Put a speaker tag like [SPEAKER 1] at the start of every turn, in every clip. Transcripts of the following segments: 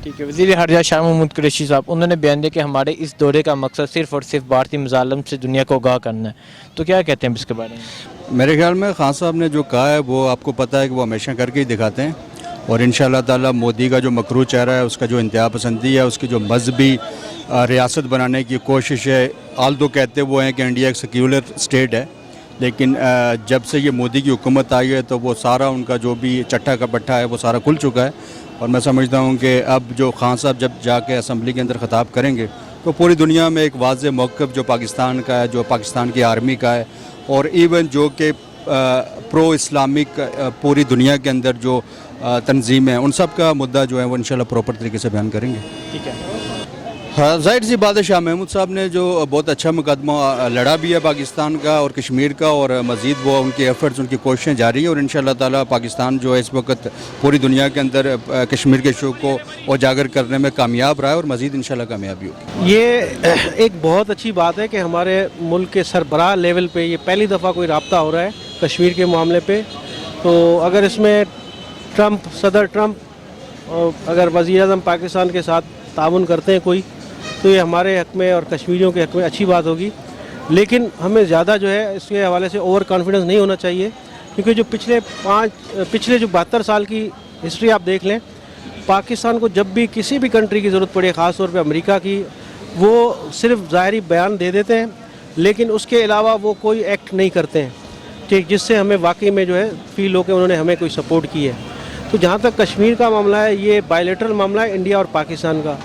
[SPEAKER 1] ठीक है। वज़ीर ख़ारजा शाह महमूद कुरैशी साहब, उन्होंने बयान दिया कि हमारे इस दौरे का मकसद सिर्फ़ और सिर्फ भारतीय मज़ालिम से दुनिया को आगाह करना है, तो क्या कहते हैं इसके बारे में?
[SPEAKER 2] मेरे ख्याल में खान साहब ने जो कहा है वो आपको पता है कि वो हमेशा करके ही दिखाते हैं, और इंशाअल्लाह ताला मोदी का जो मकरू चेहरा है, उसका जो इंतहा पसंदी है, उसकी जो मजहबी रियासत बनाने की कोशिश है, आल तो कहते वो हैं कि इंडिया एक सेक्युलर स्टेट है, लेकिन जब से ये मोदी की हुकूमत आई है तो वो सारा उनका जो भी चट्टा का पट्टा है वो सारा खुल चुका है। और मैं समझता हूँ कि अब जो खान साहब जब जाके असम्बली के अंदर ख़िताब करेंगे तो पूरी दुनिया में एक वाज़ेह मौक़िफ़ जो पाकिस्तान का है, जो पाकिस्तान की आर्मी का है, और इवन जो कि प्रो इस्लामिक पूरी दुनिया के अंदर जो तंजीम है, उन सब का मुद्दा जो है वो इंशाल्लाह प्रॉपर तरीके से बयान करेंगे।
[SPEAKER 1] ठीक है।
[SPEAKER 2] हाँ, ज़ाहिर सी बात है, शाह महमूद साहब ने जो बहुत अच्छा मुकदमा लड़ा भी है पाकिस्तान का और कश्मीर का, और मज़ीद वो उनकी एफ़र्ट्स, उनकी कोशिशें जारी है, और इंशाअल्लाह ताला पाकिस्तान जो है इस वक्त पूरी दुनिया के अंदर कश्मीर के इशू को उजागर करने में कामयाब रहा है, और मज़ीद इंशाअल्लाह कामयाबी होगी।
[SPEAKER 3] ये एक बहुत अच्छी बात है कि हमारे मुल्क के सरबराह लेवल पे ये पहली दफ़ा कोई रब्ता हो रहा है कश्मीर के मामले पे। तो अगर इसमें सदर ट्रंप अगर वज़ीर आज़म पाकिस्तान के साथ ताउन करते हैं कोई, तो ये हमारे हक़ में और कश्मीरियों के हक़ में अच्छी बात होगी। लेकिन हमें ज़्यादा जो है इसके हवाले से ओवर कॉन्फिडेंस नहीं होना चाहिए, क्योंकि जो पिछले जो 72 साल की हिस्ट्री आप देख लें, पाकिस्तान को जब भी किसी भी कंट्री की ज़रूरत पड़े, ख़ास तौर पे अमेरिका की, वो सिर्फ ज़ाहिरी बयान दे देते हैं, लेकिन उसके अलावा वो कोई एक्ट नहीं करते हैं, ठीक, जिससे हमें वाकई में जो है फील हो कि उन्होंने हमें कोई सपोर्ट की है। तो जहाँ तक कश्मीर का मामला है, ये बायलैटरल मामला है इंडिया और पाकिस्तान का,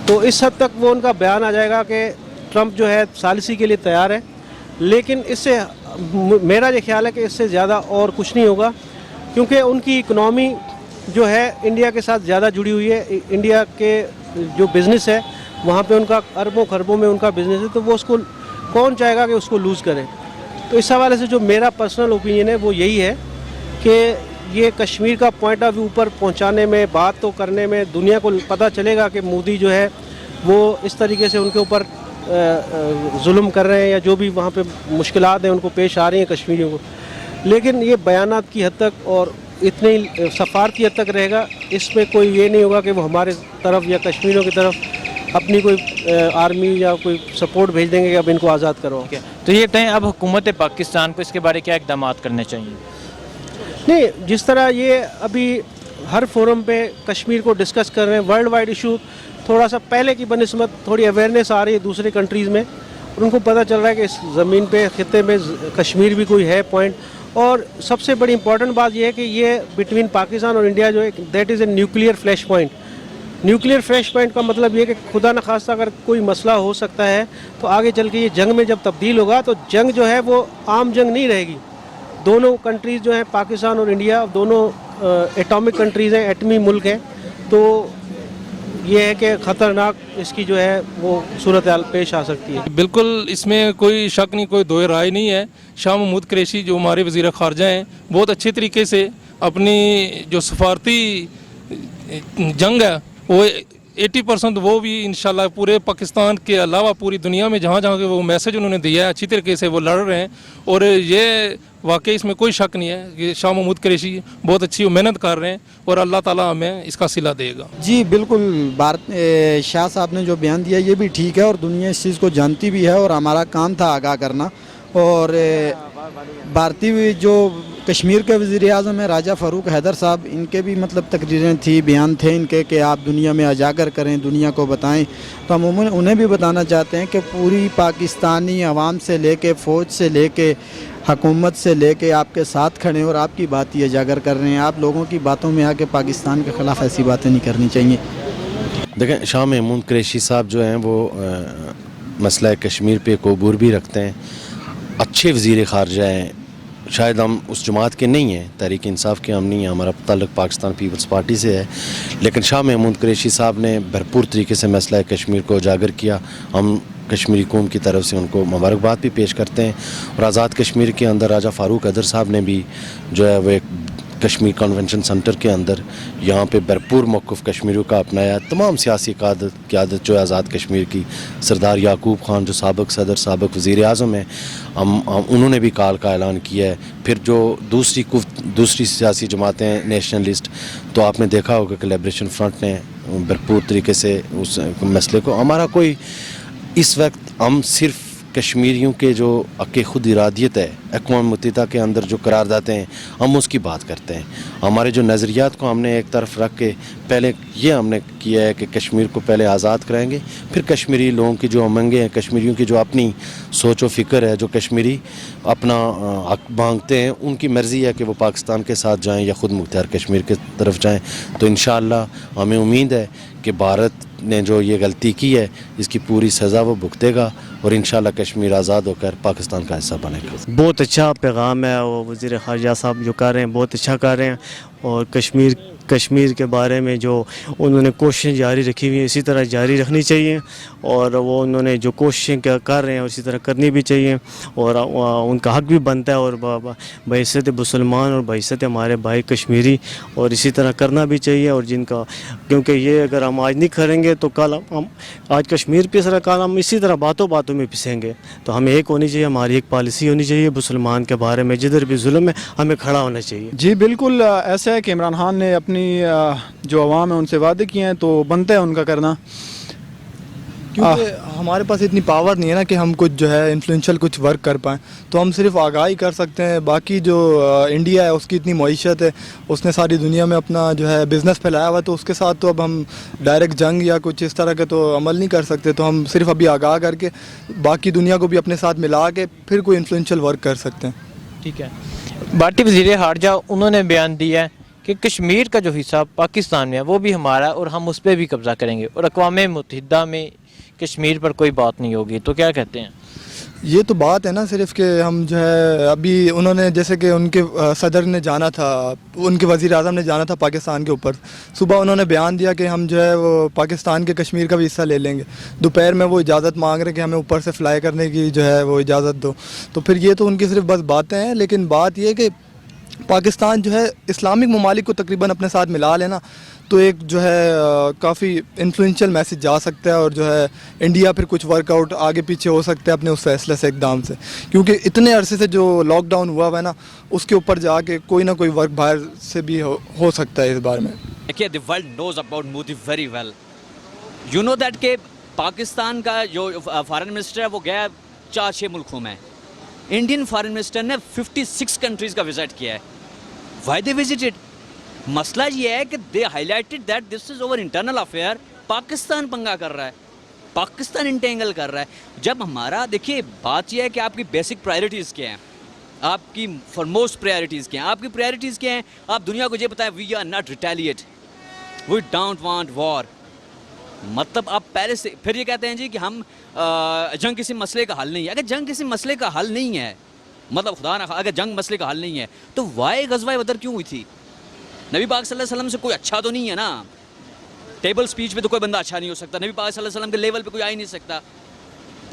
[SPEAKER 3] तो इस हद तक वो उनका बयान आ जाएगा कि ट्रंप जो है सालिसी के लिए तैयार है, लेकिन इससे मेरा ये ख्याल है कि इससे ज़्यादा और कुछ नहीं होगा, क्योंकि उनकी इकनॉमी जो है इंडिया के साथ ज़्यादा जुड़ी हुई है। इंडिया के जो बिज़नेस है वहाँ पे उनका अरबों खरबों में उनका बिज़नेस है, तो वो उसको कौन चाहेगा कि उसको लूज़ करे। तो इस हवाले से जो मेरा पर्सनल ओपिनियन है वो यही है कि ये कश्मीर का पॉइंट ऑफ व्यू ऊपर पहुंचाने में, बात तो करने में दुनिया को पता चलेगा कि मोदी जो है वो इस तरीके से उनके ऊपर जुल्म कर रहे हैं, या जो भी वहाँ पे मुश्किलात हैं उनको पेश आ रही हैं कश्मीरियों को। लेकिन ये बयानात की हद तक और इतनी सफारती हद तक रहेगा, इसमें कोई ये नहीं होगा कि वो हमारे तरफ या कश्मीरियों की तरफ अपनी कोई आर्मी या कोई सपोर्ट भेज देंगे कि अब इनको आज़ाद करो।
[SPEAKER 1] तो ये बताएं, अब हुकूमत पाकिस्तान को इसके बारे क्या इक़दाम करने चाहिए?
[SPEAKER 3] नहीं, जिस तरह ये अभी हर फोरम पे कश्मीर को डिस्कस कर रहे हैं, वर्ल्ड वाइड इशू, थोड़ा सा पहले की बनिस्बत थोड़ी अवेयरनेस आ रही है दूसरे कंट्रीज़ में, और उनको पता चल रहा है कि इस ज़मीन पे ख़ित्ते में कश्मीर भी कोई है पॉइंट। और सबसे बड़ी इंपॉर्टेंट बात यह है कि ये बिटवीन पाकिस्तान और इंडिया जो है, that is a nuclear flash point. Nuclear flash point का मतलब ये कि खुदा न खास्ता अगर कोई मसला हो सकता है तो आगे चल के ये जंग में जब तब्दील होगा, तो जंग जो है वो आम जंग नहीं रहेगी। दोनों कंट्रीज़ जो हैं, पाकिस्तान और इंडिया, दोनों एटॉमिक कंट्रीज़ हैं, एटमी मुल्क हैं, तो ये है कि ख़तरनाक इसकी जो है वो सूरत हाल पेश आ सकती है।
[SPEAKER 4] बिल्कुल, इसमें कोई शक नहीं, कोई दो राय नहीं है। शाह महमूद कुरैशी जो हमारे वज़ीर ख़ारजा हैं, बहुत अच्छे तरीके से अपनी जो सफारती जंग है वो 80% वो भी इंशाल्लाह पूरे पाकिस्तान के अलावा पूरी दुनिया में जहाँ जहाँ के वो मैसेज उन्होंने दिया है, अच्छी तरीके से वो लड़ रहे हैं। और ये वाकई इसमें कोई शक नहीं है कि शाह महमूद कुरैशी बहुत अच्छी मेहनत कर रहे हैं, और अल्लाह ताला हमें इसका सिला देगा।
[SPEAKER 5] जी बिल्कुल, शाह साहब ने जो बयान दिया ये भी ठीक है, और दुनिया इस चीज़ को जानती भी है, और हमारा काम था आगाह करना। और भारतीय जो कश्मीर के वज़ीर आज़म है राजा फ़ारूक हैदर साहब, इनके भी मतलब तकरीरें थी, बयान थे इनके कि आप दुनिया में उजागर करें, दुनिया को बताएं। तो हम उन्हें भी बताना चाहते हैं कि पूरी पाकिस्तानी आवाम से लेके, फ़ौज से लेके, हुकूमत से लेके आपके साथ खड़े हैं, और आपकी बात ही उजागर कर रहे हैं। आप लोगों की बातों में आके पाकिस्तान के ख़िलाफ़ ऐसी बातें नहीं करनी चाहिए।
[SPEAKER 6] देखें, शाह महमूद कुरैशी साहब जो हैं वो मसला कश्मीर पे कोबूर भी रखते हैं, अच्छे वज़ीर ख़ारजा हैं। शायद हम उस जमात के नहीं हैं, तहरीक इंसाफ के हम नहीं हैं, हमारा ताल्लुक़ पाकिस्तान पीपल्स पार्टी से है, लेकिन शाह महमूद कुरैशी साहब ने भरपूर तरीके से मसला कश्मीर को उजागर किया। हम कश्मीरी कौम की तरफ से उनको मुबारकबाद भी पेश करते हैं। और आज़ाद कश्मीर के अंदर राजा फ़ारूक हैदर साहब ने भी जो है वो एक कश्मीर कन्वेंशन सेंटर के अंदर यहाँ पे भरपूर मौक़िफ़ कश्मीरियों का अपनाया। तमाम सियासी क़यादत जो है आज़ाद कश्मीर की, सरदार याकूब खान जो साबिक़ सदर, साबिक़ वज़ीर आज़म हैं, उन्होंने भी काल का ऐलान किया है। फिर जो दूसरी सियासी जमातें नेशनलिस्ट, तो आपने देखा होगा कि लिबरेशन फ्रंट ने भरपूर तरीके से उस मसले को, हमारा कोई इस वक्त हम सिर्फ कश्मीरियों के जो हक़ खुद इरादियत है अक़वाम मुत्तहिदा के अंदर जो करारदादें हैं हम उसकी बात करते हैं। हमारे जो नज़रियात को हमने एक तरफ रख के पहले ये हमने किया है कि कश्मीर को पहले आज़ाद कराएंगे, फिर कश्मीरी लोगों की जो उमंगें हैं, कश्मीरियों की जो अपनी सोच व फ़िक्र है, जो कश्मीरी अपना हक़ मांगते हैं, उनकी मर्ज़ी है कि वो पाकिस्तान के साथ जाएं या ख़ुद मुख्तियार कश्मीर की तरफ जाएं। तो इंशाअल्लाह हमें उम्मीद है कि भारत ने जो ये गलती की है इसकी पूरी सज़ा वो भुगतेगा और इंशाअल्लाह कश्मीर आज़ाद होकर पाकिस्तान का हिस्सा बनेगा।
[SPEAKER 7] बहुत अच्छा पैगाम है और वज़ीर ख़ारजा साहब जो कर रहे हैं बहुत अच्छा कर रहे हैं, और कश्मीर के बारे में जो उन्होंने कोशिशें जारी रखी हुई हैं इसी तरह जारी रखनी चाहिए, और वो उन्होंने जो कोशिशें कर रहे हैं इसी तरह करनी भी चाहिए, और उनका हक़ भी बनता है, और बहैसियत मुसलमान और बहैसियत हमारे भाई कश्मीरी, और इसी तरह करना भी चाहिए। और जिनका, क्योंकि ये अगर हम आज नहीं करेंगे तो कल हम आज कश्मीर पिस रहा, कल हम इसी तरह बातों बातों में पिसेंगे। तो हमें एक होनी चाहिए, हमारी एक पॉलिसी होनी चाहिए मुसलमान के बारे में, जिधर भी जुल्म है हमें खड़ा होना चाहिए।
[SPEAKER 8] जी बिल्कुल ऐसा है कि इमरान खान ने अपनी जो अवाम है उनसे वादे किए हैं तो बनता है उनका करना,
[SPEAKER 9] क्योंकि हमारे पास इतनी पावर नहीं है ना कि हम कुछ जो है इन्फ्लुएंशियल कुछ वर्क कर पाएँ, तो हम सिर्फ आगाही कर सकते हैं। बाकी जो इंडिया है उसकी इतनी मईशत है, उसने सारी दुनिया में अपना जो है बिज़नेस फैलाया हुआ है, तो उसके साथ तो अब हम डायरेक्ट जंग या कुछ इस तरह का तो अमल नहीं कर सकते। तो हम सिर्फ अभी आगाह करके बाकी दुनिया को भी अपने साथ मिला के फिर कोई इन्फ्लुएंशियल वर्क कर सकते हैं।
[SPEAKER 1] ठीक है, भारतीय वज़ीर ख़ारजा उन्होंने बयान दिया है कि कश्मीर का जो हिस्सा पाकिस्तान में है वो भी हमारा है और हम उस पर भी कब्ज़ा करेंगे, और अक़वाम मुत्तहिदा में कश्मीर पर कोई बात नहीं होगी। तो क्या कहते हैं?
[SPEAKER 9] ये तो बात है ना सिर्फ कि हम जो है अभी उन्होंने जैसे कि उनके सदर ने जाना था, उनके वज़ीर आज़म ने जाना था पाकिस्तान के ऊपर, सुबह उन्होंने बयान दिया कि हम जो है वो पाकिस्तान के कश्मीर का भी हिस्सा ले लेंगे, दोपहर में वो इजाज़त मांग रहे कि हमें ऊपर से फ़्लाई करने की जो है वो इजाज़त दो। तो फिर ये तो उनकी सिर्फ बस बातें हैं, लेकिन बात ये कि पाकिस्तान जो है इस्लामिक ममालिक को तकरीबन अपने साथ मिला लेना तो एक जो है काफ़ी इन्फ्लुएंशियल मैसेज जा सकता है, और जो है इंडिया फिर कुछ वर्कआउट आगे पीछे हो सकता है अपने उस फैसले से एकदम से, क्योंकि इतने अरसे से जो लॉकडाउन हुआ है ना उसके ऊपर जाके कोई ना कोई वर्क बाहर से भी हो सकता है इस बारे में।
[SPEAKER 10] देखिए, the world knows about Modi very well. You know that के पाकिस्तान का जो फॉरेन मिनिस्टर है वो गया 4-6 मुल्कों में, इंडियन फॉरेन मिनिस्टर ने 56 कंट्रीज़ का विजिट किया है। Why they visited? मसला ये है कि they highlighted that this is over internal affair, Pakistan पंगा कर रहा है, पाकिस्तान इंटेंगल कर रहा है। जब हमारा, देखिए बात यह है कि आपकी बेसिक प्रायोरिटीज़ क्या हैं, आपकी फॉरमोस्ट प्रायोरिटीज़ क्या हैं, आपकी प्रायोरिटीज़ क्या हैं? आप दुनिया को ये बताएं, we are not retaliate, we don't want war. मतलब आप पहले से फिर ये कहते हैं जी कि हम जंग किसी मसले का हल नहीं है। अगर जंग किसी मसले का हल नहीं है, मतलब खुदा ना अगर जंग मसले का हल नहीं है तो वाई गज़वा बदर क्यों हुई थी? नबी पाक सल्लल्लाहु अलैहि वसल्लम से कोई अच्छा तो नहीं है ना, टेबल स्पीच पे तो कोई बंदा अच्छा नहीं हो सकता, नबी पाक सल्लल्लाहु अलैहि वसल्लम के लेवल पे कोई आ ही नहीं सकता,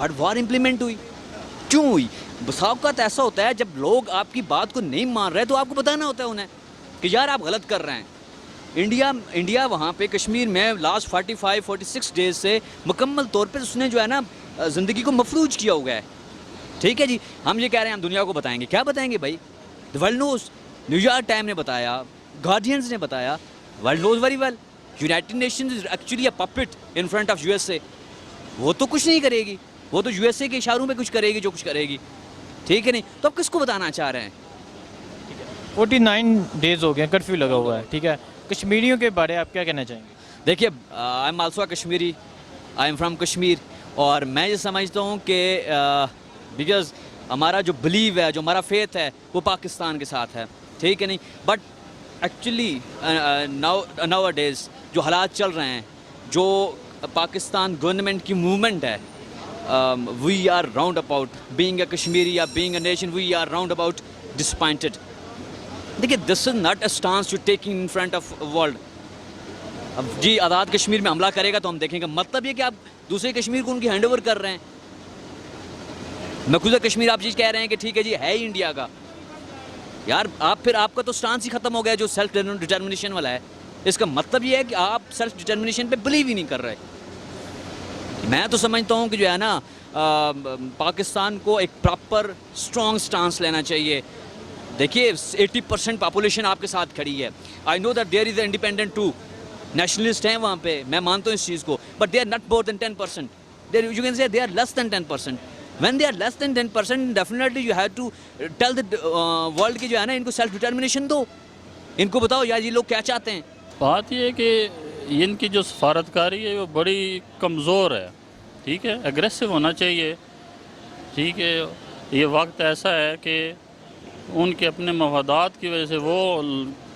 [SPEAKER 10] बट वॉर इंप्लीमेंट हुई। क्यों हुई? बसावक़ात ऐसा होता है जब लोग आपकी बात को नहीं मान रहे तो आपको बताना होता है उन्हें कि यार आप गलत कर रहे हैं। इंडिया वहाँ पे कश्मीर में लास्ट 45-46 डेज से मुकम्मल तौर पे उसने जो है ना ज़िंदगी को मफलूज किया हुआ है। ठीक है जी, हम ये कह रहे हैं हम दुनिया को बताएंगे, क्या बताएंगे भाई? The world knows, New York time ने बताया, गार्डियंस ने बताया, world knows very well. United Nations is actually a puppet in front of USA. वो तो कुछ नहीं करेगी, वो तो यूएसए के इशारों में कुछ करेगी जो कुछ करेगी, ठीक है नहीं? तो आप किसको बताना चाह रहे हैं?
[SPEAKER 1] 49 डेज़ हो गए, कर्फ्यू लगा हुआ है, ठीक है, कश्मीरियों के बारे में आप क्या कहना चाहेंगे?
[SPEAKER 10] देखिए, I am also a Kashmiri, I am from Kashmir, और मैं ये समझता हूँ कि बिकॉज हमारा जो बिलीव है, जो हमारा फेथ है वो पाकिस्तान के साथ है, ठीक है नहीं? बट एक्चुअली नाउ डेज़ जो हालात चल रहे हैं, जो पाकिस्तान गवर्नमेंट की मूवमेंट है, we are round about being a Kashmiri या being a nation, we are round about disappointed. देखिए, this is not a stance you taking in front of world. अब जी आज़ाद कश्मीर में हमला करेगा तो हम देखेंगे, मतलब ये कि आप दूसरे कश्मीर को उनकी हैंड ओवर कर रहे हैं। मकबूजा कश्मीर आप जी कह रहे हैं कि ठीक है जी है ही इंडिया का, यार आप फिर आपका तो स्टांस ही ख़त्म हो गया जो सेल्फ डिटर्मिनेशन वाला है। इसका मतलब ये है कि आप सेल्फ डिटर्मिनेशन पे बिलीव ही नहीं कर रहे। मैं तो समझता हूँ कि जो है ना पाकिस्तान को एक प्रॉपर स्ट्रॉन्ग स्टांस लेना चाहिए। देखिए, 80% पॉपुलेशन आपके साथ खड़ी है। I know that there is a independent too, nationalist हैं वहाँ पे, मैं मानता हूँ इस चीज़ को, but they are not more than 10%. You can say they are less than 10%. When they are less than 10%, definitely you have to tell the world की जो है ना, इनको सेल्फ डिटर्मिनेशन दो, इनको बताओ यार ये लोग क्या चाहते हैं.
[SPEAKER 11] बात ये है कि इनकी जो सफारतकारी है वो बड़ी कमज़ोर है, ठीक है, एग्रेसिव होना चाहिए, ठीक है. ये वक्त ऐसा है कि उनके अपने मफादात की वजह से वो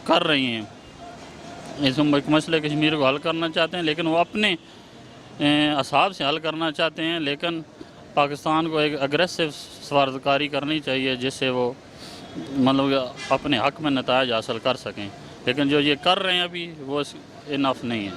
[SPEAKER 11] कर रही हैं, इस मसले कश्मीर को हल करना चाहते हैं, लेकिन वो अपने असाब से हल करना चाहते हैं. लेकिन पाकिस्तान को एक अग्रेसिव सफारतकारी करनी चाहिए जिससे वो मतलब अपने हक़ में नताइज हासिल कर सकें. लेकिन जो ये कर रहे हैं अभी वो इनफ नहीं है.